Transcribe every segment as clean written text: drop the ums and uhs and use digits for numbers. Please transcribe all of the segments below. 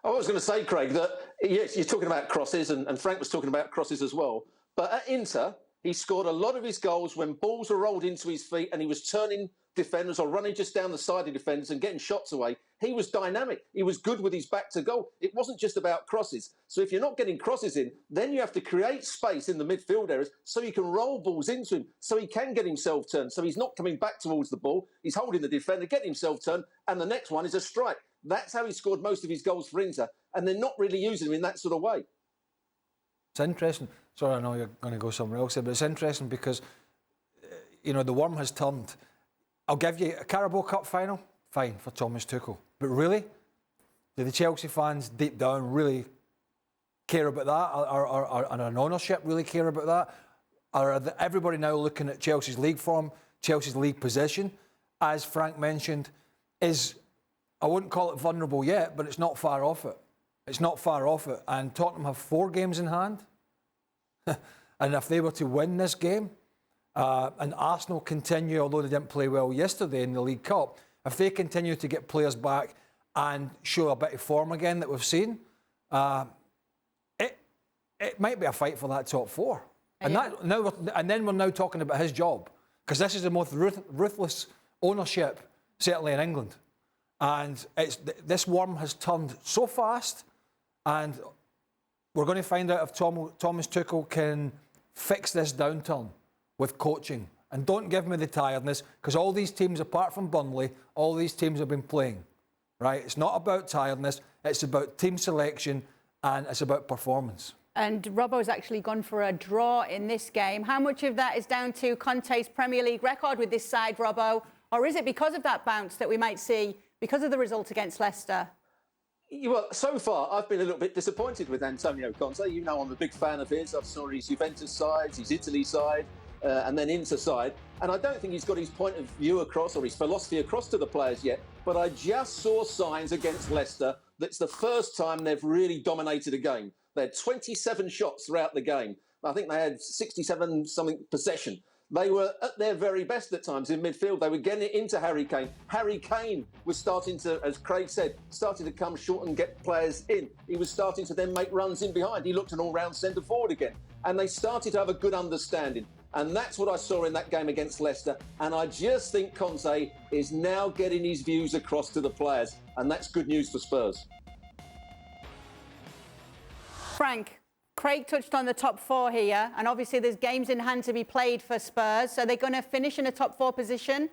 I was going to say, Craig, that yes, you're talking about crosses, and Frank was talking about crosses as well. But at Inter, he scored a lot of his goals when balls were rolled into his feet and he was turning defenders or running just down the side of defenders and getting shots away. He was dynamic. He was good with his back to goal. It wasn't just about crosses. So if you're not getting crosses in, then you have to create space in the midfield areas so you can roll balls into him, so he can get himself turned. So he's not coming back towards the ball. He's holding the defender, getting himself turned, and the next one is a strike. That's how he scored most of his goals for Inter, and they're not really using him in that sort of way. It's interesting. Sorry, I know you're going to go somewhere else here, but it's interesting because, the worm has turned. I'll give you a Carabao Cup final, fine, for Thomas Tuchel. But really, do the Chelsea fans deep down really care about that? Or an ownership really care about that? Or everybody now looking at Chelsea's league form, Chelsea's league position, as Frank mentioned, is, I wouldn't call it vulnerable yet, but it's not far off it. It's not far off it. And Tottenham have 4 games in hand. And if they were to win this game, and Arsenal continue, although they didn't play well yesterday in the League Cup, if they continue to get players back and show a bit of form again that we've seen, it might be a fight for that top 4. Yeah. And then we're now talking about his job, because this is the most ruthless ownership, certainly in England. And this worm has turned so fast, and we're going to find out if Thomas Tuchel can fix this downturn with coaching. And don't give me the tiredness, because all these teams, apart from Burnley, all these teams have been playing, right? It's not about tiredness, it's about team selection, and it's about performance. And Robbo's actually gone for a draw in this game. How much of that is down to Conte's Premier League record with this side, Robbo? Or is it because of that bounce that we might see because of the result against Leicester? Well, so far, I've been a little bit disappointed with Antonio Conte. You know, I'm a big fan of his. I've saw his Juventus side, his Italy side, and then Inter side. And I don't think he's got his point of view across or his philosophy across to the players yet. But I just saw signs against Leicester that's the first time they've really dominated a game. They had 27 shots throughout the game. I think they had 67-something possession. They were at their very best at times in midfield. They were getting it into Harry Kane. Harry Kane was starting to, as Craig said, starting to come short and get players in. He was starting to then make runs in behind. He looked an all-round centre-forward again. And they started to have a good understanding. And that's what I saw in that game against Leicester. And I just think Conte is now getting his views across to the players. And that's good news for Spurs. Frank, Craig touched on the top 4 here, and obviously there's games in hand to be played for Spurs. So they're going to finish in a top 4 position?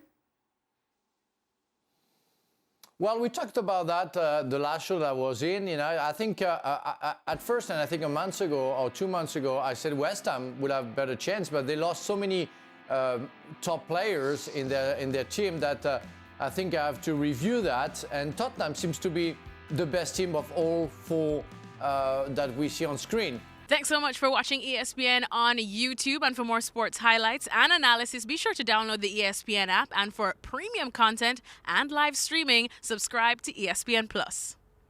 Well, we talked about that the last show that I was in. I think at first, and I think a month ago or 2 months ago, I said West Ham would have a better chance, but they lost so many top players in their team that I think I have to review that. And Tottenham seems to be the best team of all 4 that we see on screen. Thanks so much for watching ESPN on YouTube. And for more sports highlights and analysis, be sure to download the ESPN app. And for premium content and live streaming, subscribe to ESPN Plus.